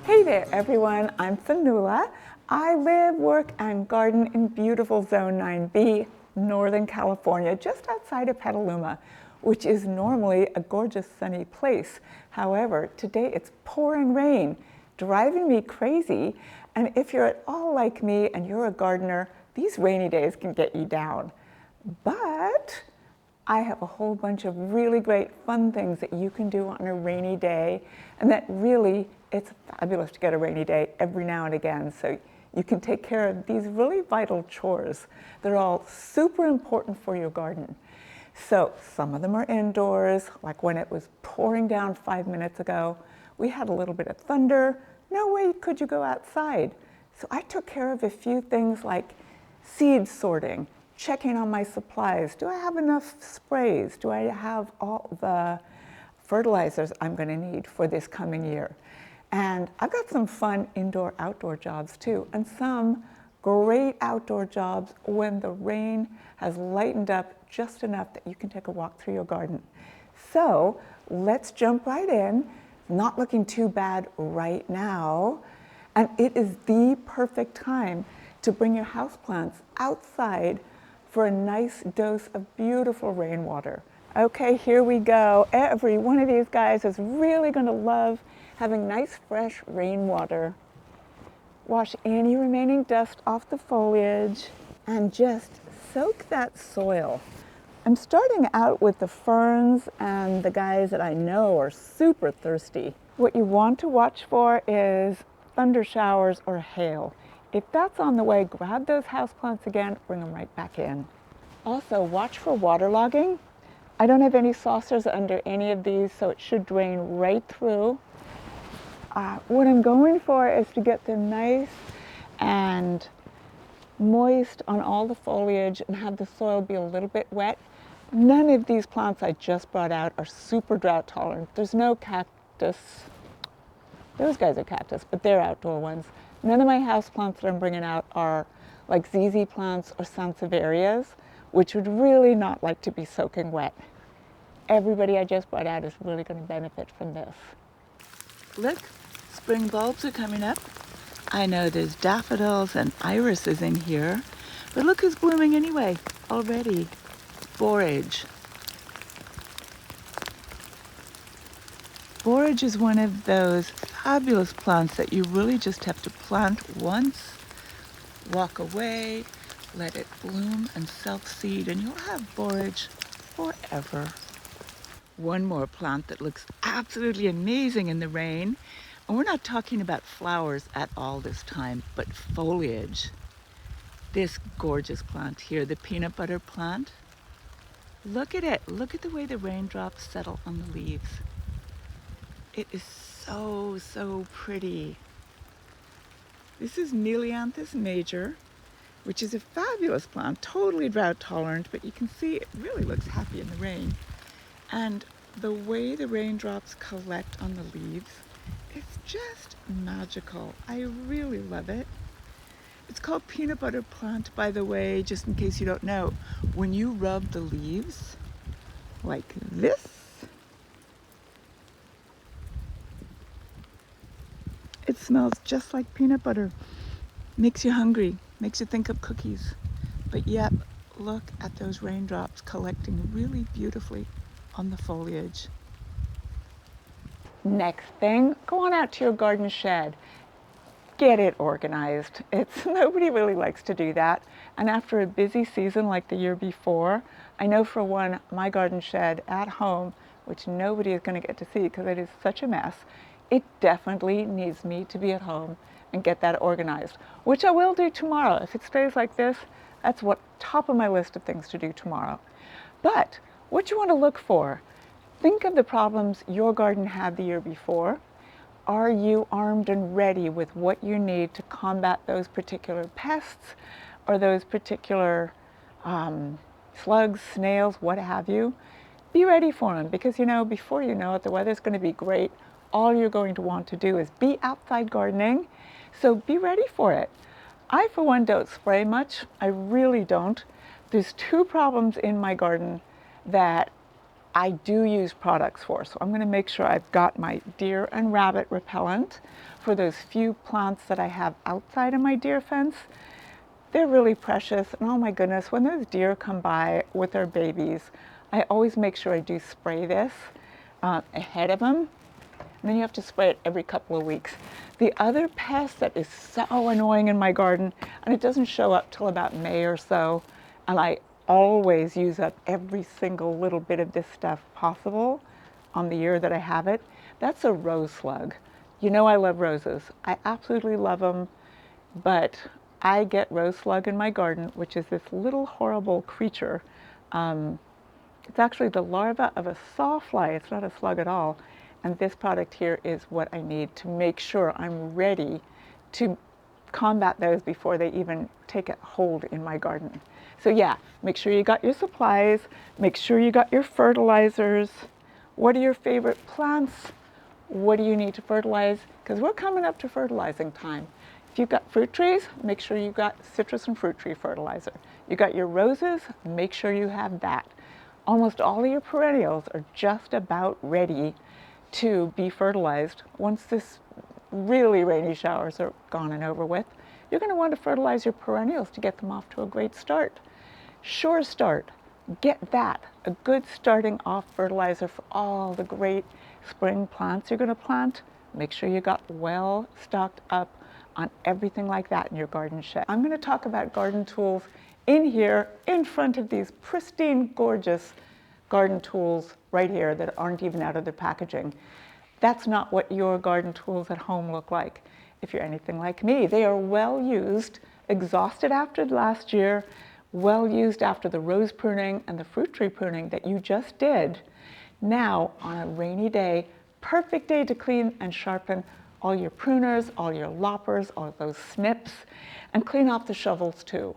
Hey there everyone, I'm Fionuala. I live, work, and garden in beautiful Zone 9B, Northern California, just outside of Petaluma, which is normally a gorgeous sunny place. However, today it's pouring rain, driving me crazy. And if you're at all like me and you're a gardener, these rainy days can get you down. But I have a whole bunch of really great fun things that you can do on a rainy day, and that really, it's fabulous to get a rainy day every now and again, so you can take care of these really vital chores. They're all super important for your garden. So some of them are indoors, like when it was pouring down 5 minutes ago, we had a little bit of thunder, no way could you go outside. So I took care of a few things like seed sorting, checking on my supplies. Do I have enough sprays? Do I have all the fertilizers I'm going to need for this coming year? And I've got some fun indoor-outdoor jobs too, and some great outdoor jobs when the rain has lightened up just enough that you can take a walk through your garden. So let's jump right in. Not looking too bad right now, and it is the perfect time to bring your houseplants outside for a nice dose of beautiful rainwater. Okay, here we go. Every one of these guys is really going to love having nice fresh rainwater. Wash any remaining dust off the foliage and just soak that soil. I'm starting out with the ferns and the guys that I know are super thirsty. What you want to watch for is thunder showers or hail. If that's on the way, grab those houseplants again, bring them right back in. Also, watch for waterlogging. I don't have any saucers under any of these, so it should drain right through. What I'm going for is to get them nice and moist on all the foliage and have the soil be a little bit wet. None of these plants I just brought out are super drought tolerant. There's no cactus. Those guys are cactus, but they're outdoor ones. None of my house plants that I'm bringing out are like ZZ plants or sansevierias, which would really not like to be soaking wet. Everybody I just brought out is really going to benefit from this. Look, spring bulbs are coming up. I know there's daffodils and irises in here, but look who's blooming anyway already. Borage. Borage is one of those fabulous plants that you really just have to plant once, walk away, let it bloom and self-seed, and you'll have borage forever. One more plant that looks absolutely amazing in the rain, and we're not talking about flowers at all this time, but foliage. This gorgeous plant here, the peanut butter plant. Look at it. Look at the way the raindrops settle on the leaves. It is so, so pretty. This is Melianthus major, which is a fabulous plant, totally drought tolerant, but you can see it really looks happy in the rain. And the way the raindrops collect on the leaves, it's just magical. I really love it. It's called peanut butter plant, by the way, just in case you don't know. When you rub the leaves like this, it smells just like peanut butter. Makes you hungry, makes you think of cookies. But yep, look at those raindrops collecting really beautifully on the foliage. Next thing, go on out to your garden shed. Get it organized. Nobody really likes to do that. And after a busy season like the year before, I know for one, my garden shed at home, which nobody is going to get to see because it is such a mess, it definitely needs me to be at home and get that organized, which I will do tomorrow. If it stays like this, that's what top of my list of things to do tomorrow. But what you want to look for, think of the problems your garden had the year before. Are you armed and ready with what you need to combat those particular pests or those particular slugs, snails, what have you? Be ready for them, because before you know it, the weather's going to be great. All you're going to want to do is be outside gardening, so be ready for it. I, for one, don't spray much. I really don't. There's two problems in my garden that I do use products for. So I'm going to make sure I've got my deer and rabbit repellent for those few plants that I have outside of my deer fence. They're really precious, and oh my goodness, when those deer come by with their babies, I always make sure I do spray this ahead of them. And then you have to spray it every couple of weeks. The other pest that is so annoying in my garden, and it doesn't show up till about May or so, and I always use up every single little bit of this stuff possible on the year that I have it, that's a rose slug. You know I love roses. I absolutely love them, but I get rose slug in my garden, which is this little horrible creature. It's actually the larva of a sawfly. It's not a slug at all. And this product here is what I need to make sure I'm ready to combat those before they even take a hold in my garden. So yeah, make sure you got your supplies, make sure you got your fertilizers. What are your favorite plants? What do you need to fertilize? Because we're coming up to fertilizing time. If you've got fruit trees, make sure you've got citrus and fruit tree fertilizer. You got your roses, make sure you have that. Almost all of your perennials are just about ready to be fertilized. Once this really rainy showers are gone and over with, you're going to want to fertilize your perennials to get them off to a great start. Sure Start, get that, a good starting off fertilizer for all the great spring plants you're going to plant. Make sure you got well stocked up on everything like that in your garden shed. I'm going to talk about garden tools in here in front of these pristine, gorgeous garden tools right here that aren't even out of their packaging. That's not what your garden tools at home look like. If you're anything like me, they are well used, exhausted after last year, well used after the rose pruning and the fruit tree pruning that you just did. Now, on a rainy day, perfect day to clean and sharpen all your pruners, all your loppers, all those snips, and clean off the shovels too.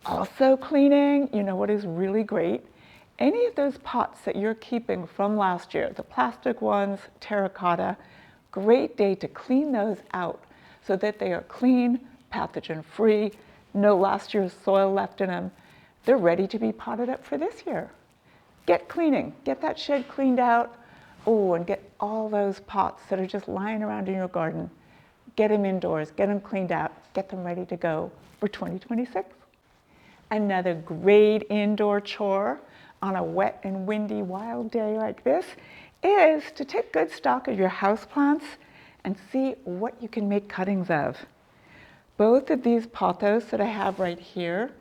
Also cleaning, you know what is really great? Any of those pots that you're keeping from last year, the plastic ones, terracotta, great day to clean those out so that they are clean, pathogen-free, no last year's soil left in them. They're ready to be potted up for this year. Get cleaning, get that shed cleaned out. Oh, and get all those pots that are just lying around in your garden. Get them indoors, get them cleaned out, get them ready to go for 2026. Another great indoor chore on a wet and windy wild day like this is to take good stock of your houseplants and see what you can make cuttings of. Both of these pothos that I have right here,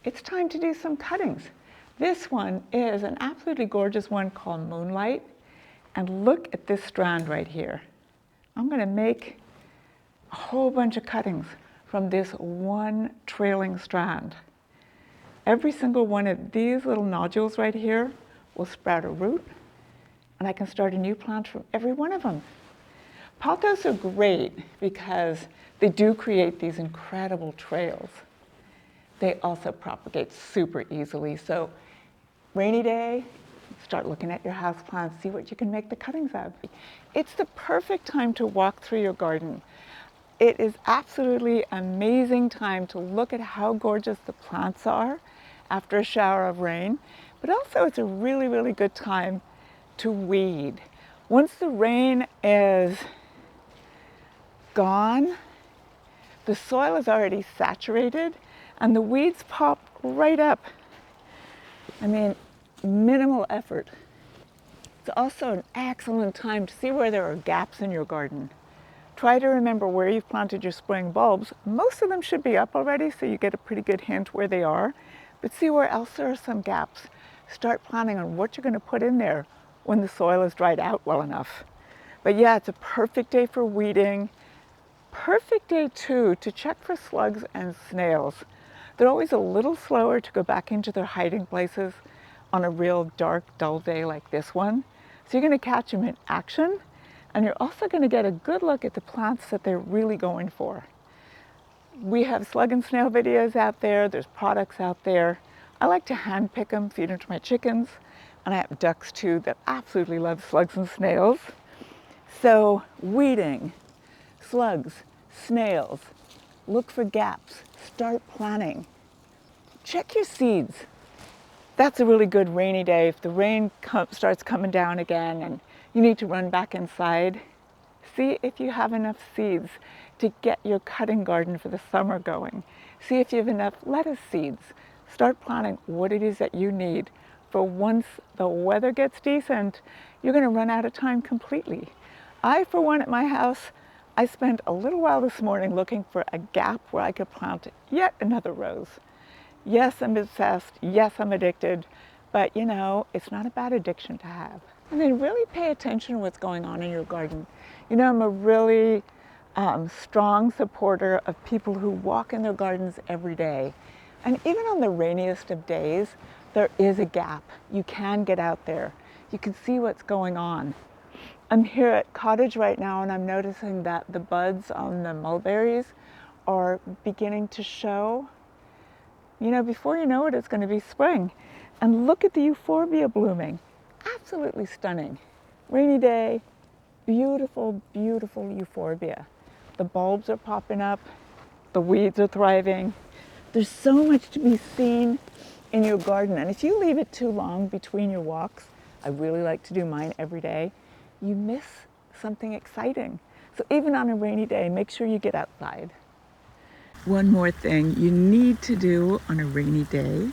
it's time to do some cuttings. This one is an absolutely gorgeous one called Moonlight. And look at this strand right here. I'm going to make a whole bunch of cuttings from this one trailing strand. Every single one of these little nodules right here will sprout a root, and I can start a new plant from every one of them. Pothos are great because they do create these incredible trails. They also propagate super easily. So rainy day, start looking at your houseplants, see what you can make the cuttings of. It's the perfect time to walk through your garden. It is absolutely amazing time to look at how gorgeous the plants are after a shower of rain, but also it's a really, really good time to weed. Once the rain is gone, the soil is already saturated and the weeds pop right up. I mean, minimal effort. It's also an excellent time to see where there are gaps in your garden. Try to remember where you've planted your spring bulbs. Most of them should be up already, so you get a pretty good hint where they are. But see where else there are some gaps. Start planning on what you're going to put in there when the soil is dried out well enough. But yeah, it's a perfect day for weeding. Perfect day too to check for slugs and snails. They're always a little slower to go back into their hiding places on a real dark, dull day like this one. So you're going to catch them in action, and you're also going to get a good look at the plants that they're really going for. We have slug and snail videos out there. There's products out there. I like to hand pick them, feed them to my chickens, and I have ducks too that absolutely love slugs and snails. So weeding, slugs, snails, look for gaps, start planning. Check your seeds. That's a really good rainy day. If the rain starts coming down again and you need to run back inside, see if you have enough seeds to get your cutting garden for the summer going. See if you have enough lettuce seeds. Start planning what it is that you need for once the weather gets decent. You're going to run out of time completely. I, for one, at my house, I spent a little while this morning looking for a gap where I could plant yet another rose. Yes, I'm obsessed. Yes, I'm addicted. But you know, it's not a bad addiction to have. And then really pay attention to what's going on in your garden. You know, I'm a really strong supporter of people who walk in their gardens every day. And even on the rainiest of days, there is a gap. You can get out there. You can see what's going on. I'm here at Cottage right now and I'm noticing that the buds on the mulberries are beginning to show. You know, before you know it, it's going to be spring. And look at the euphorbia blooming. Absolutely stunning. Rainy day, beautiful, beautiful euphorbia. The bulbs are popping up, the weeds are thriving. There's so much to be seen in your garden. And if you leave it too long between your walks, I really like to do mine every day, you miss something exciting. So even on a rainy day, make sure you get outside. One more thing you need to do on a rainy day,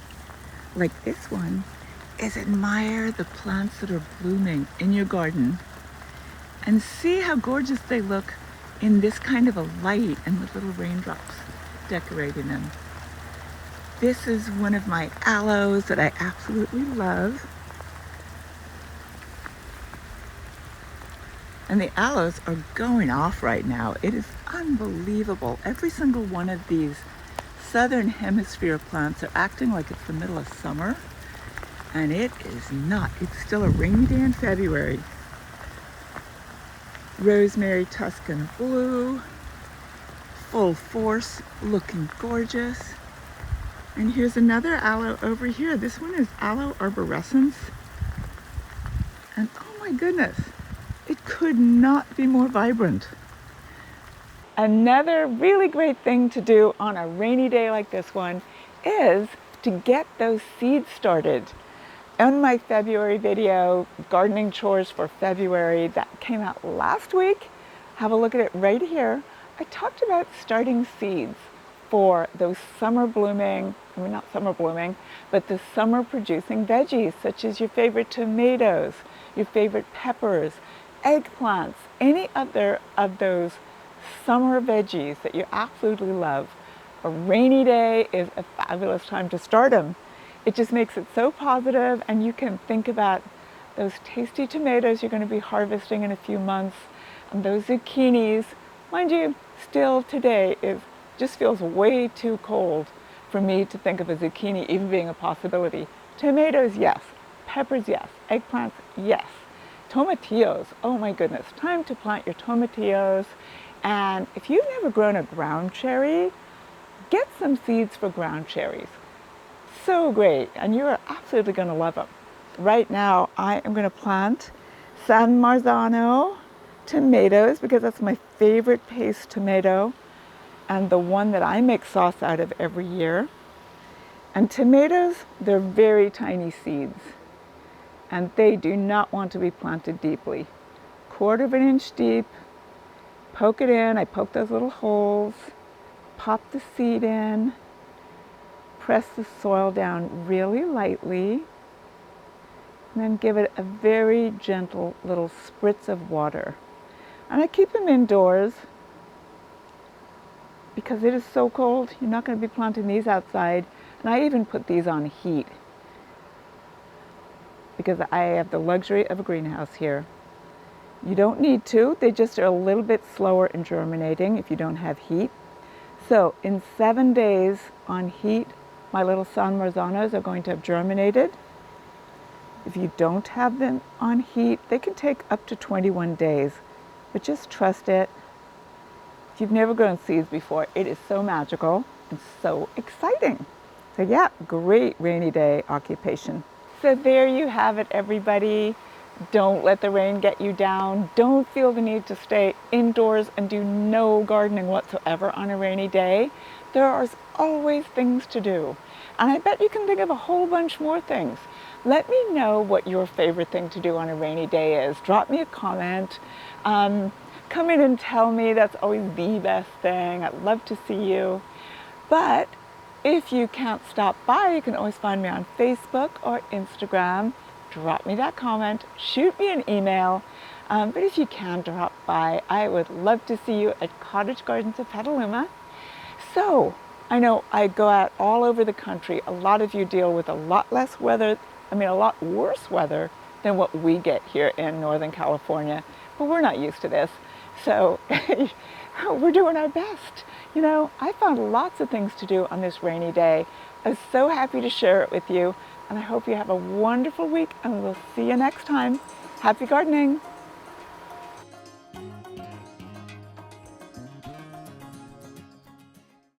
like this one, is admire the plants that are blooming in your garden and see how gorgeous they look in this kind of a light and with little raindrops decorating them. This is one of my aloes that I absolutely love. And the aloes are going off right now. It is unbelievable. Every single one of these southern hemisphere plants are acting like it's the middle of summer. And it is not. It's still a rainy day in February. Rosemary Tuscan blue, full force, looking gorgeous. And here's another aloe over here. This one is Aloe arborescens. And oh my goodness, it could not be more vibrant. Another really great thing to do on a rainy day like this one is to get those seeds started. In my February video, Gardening Chores for February, that came out last week, have a look at it right here. I talked about starting seeds for those summer blooming, I mean not summer blooming, but the summer producing veggies, such as your favorite tomatoes, your favorite peppers, eggplants, any other of those summer veggies that you absolutely love. A rainy day is a fabulous time to start them. It just makes it so positive, and you can think about those tasty tomatoes you're going to be harvesting in a few months, and those zucchinis. Mind you, still today it just feels way too cold for me to think of a zucchini even being a possibility. Tomatoes, yes. Peppers, yes. Eggplants, yes. Tomatillos, oh my goodness, time to plant your tomatillos. And if you've never grown a ground cherry, get some seeds for ground cherries. So great, and you're absolutely going to love them. Right now, I am going to plant San Marzano tomatoes because that's my favorite paste tomato and the one that I make sauce out of every year. And tomatoes, they're very tiny seeds, and they do not want to be planted deeply. 1/4 inch deep, poke it in. I poke those little holes, pop the seed in, press the soil down really lightly, and then give it a very gentle little spritz of water. And I keep them indoors because it is so cold. You're not going to be planting these outside. And I even put these on heat because I have the luxury of a greenhouse here. You don't need to. They just are a little bit slower in germinating if you don't have heat. So in 7 days on heat, my little San Marzanos are going to have germinated. If you don't have them on heat, they can take up to 21 days, but just trust it. If you've never grown seeds before, it is so magical and so exciting. So yeah, great rainy day occupation. So there you have it, everybody. Don't let the rain get you down. Don't feel the need to stay indoors and do no gardening whatsoever on a rainy day. There are always things to do. And I bet you can think of a whole bunch more things. Let me know what your favorite thing to do on a rainy day is. Drop me a comment. Come in and tell me. That's always the best thing. I'd love to see you. But if you can't stop by, you can always find me on Facebook or Instagram. Drop me that comment, shoot me an email. But if you can drop by, I would love to see you at Cottage Gardens of Petaluma. So I know I go out all over the country. A lot of you deal with a lot less weather, a lot worse weather than what we get here in Northern California. But we're not used to this. So we're doing our best. I found lots of things to do on this rainy day. I was so happy to share it with you, and I hope you have a wonderful week, and we'll see you next time. Happy gardening!